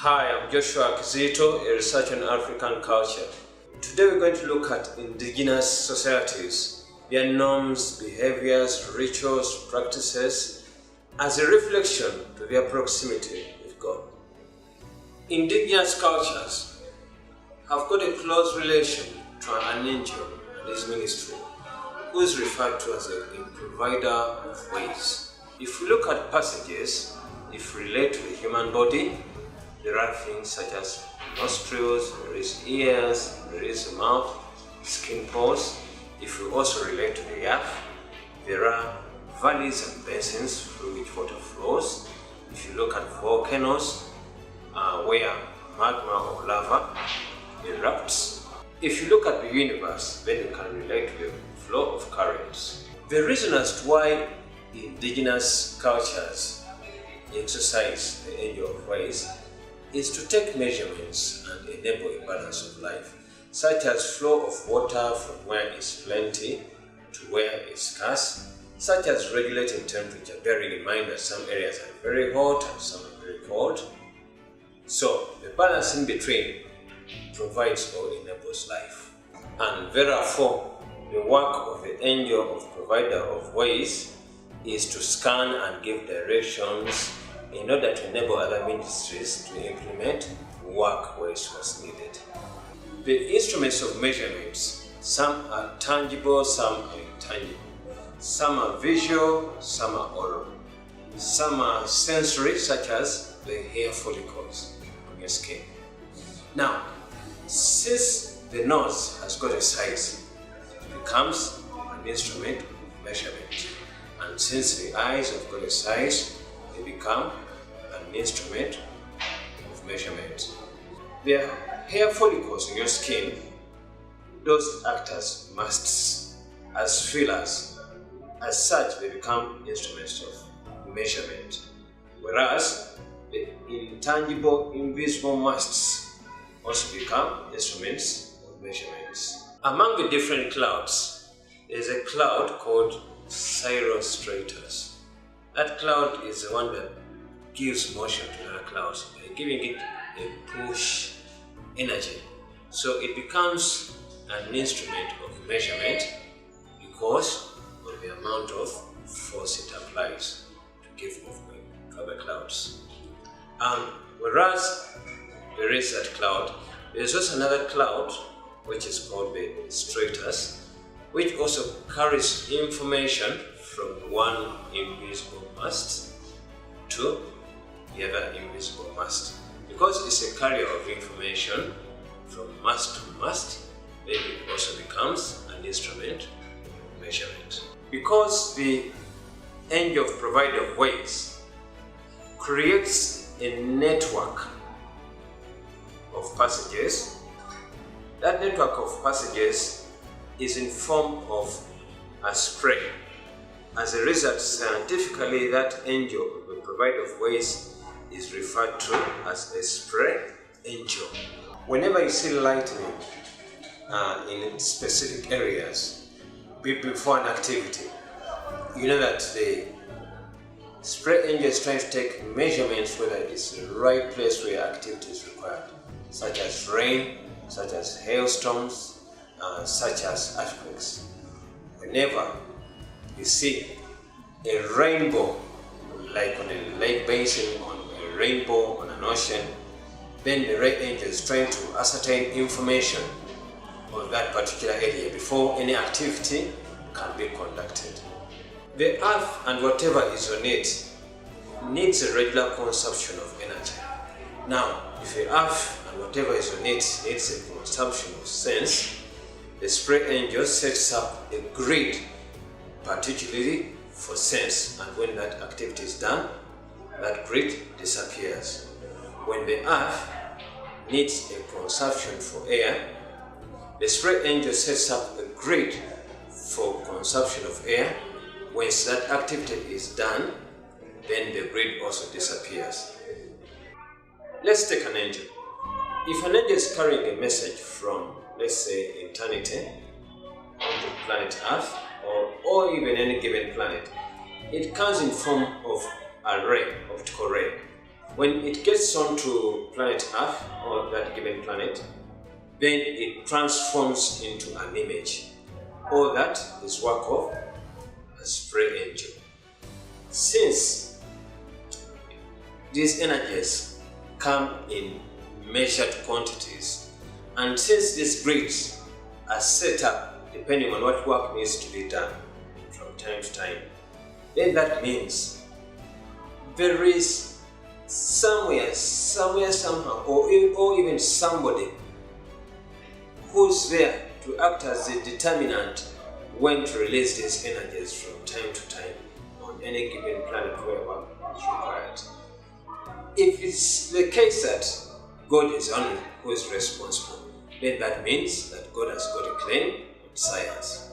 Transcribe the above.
Hi, I'm Joshua Kizito, a researcher on African culture. Today we're going to look at indigenous societies, their norms, behaviors, rituals, practices, as a reflection to their proximity with God. Indigenous cultures have got a close relation to an angel and his ministry, who is referred to as a provider of ways. If we look at passages, if we relate to the human body, there are things such as nostrils, there is ears, there is a mouth, skin pores. If we also relate to the earth, there are valleys and basins through which water flows. If you look at volcanoes, where magma or lava erupts. If you look at the universe, then you can relate to the flow of currents. The reason as to why indigenous cultures exercise the angel of ways is to take measurements and enable a balance of life, such as flow of water from where it's plenty to where it's scarce, such as regulating temperature, bearing in mind that some areas are very hot and some are very cold. So the balance in between provides or enables life. And therefore, the work of the angel of provider of ways is to scan and give directions in order to enable other ministries to implement work where it was needed. The instruments of measurements, some are tangible, some are intangible. Some are visual, some are oral. Some are sensory, such as the hair follicles on your skin. Now, since the nose has got a size, it becomes an instrument of measurement. And since the eyes have got a size, they become an instrument of measurement. Their hair follicles in your skin, those act as masts, as fillers. As such, they become instruments of measurement. Whereas the intangible, invisible masts also become instruments of measurements. Among the different clouds, there is a cloud called cirrostratus. That cloud is the one that gives motion to other clouds by giving it a push energy. So it becomes an instrument of measurement because of the amount of force it applies to give movement to other clouds. Whereas there is that cloud, there is also another cloud which is called the stratus, which also carries information from one invisible mast to the other invisible mast. Because it's a carrier of information from mast to mast, then it also becomes an instrument of measurement. Because the angel of provider of ways creates a network of passages, that network of passages is in form of a spray. As a result, scientifically, that angel, the provider of ways, is referred to as a spray angel. Whenever you see lightning in specific areas before an activity, you know that the spray angel is trying to take measurements whether it's the right place where activity is required, such as rain, such as hailstorms, such as earthquakes. Whenever you see a rainbow, like on a lake basin, on a rainbow, on an ocean, then the ray angel is trying to ascertain information of that particular area before any activity can be conducted. The earth and whatever is on it needs a regular consumption of energy. Now, if the earth and whatever is on it needs a consumption of sense, the spray angel sets up a grid particularly for sense, and when that activity is done, that grid disappears. When the earth needs a consumption for air, the spray angel sets up a grid for consumption of air. Once that activity is done, then the grid also disappears. Let's take an angel. If an angel is carrying a message from, let's say, eternity onto planet Earth, or even any given planet, it comes in form of a ray, optical ray. When it gets onto planet Earth, or that given planet, then it transforms into an image. All that is work of a spray angel. Since these energies come in measured quantities, and since these grids are set up depending on what work needs to be done from time to time, then that means there is somewhere, somehow, or even somebody who's there to act as the determinant when to release these energies from time to time on any given planet where work is required. If it's the case that God is only who is responsible, then that means that God has got a claim on science.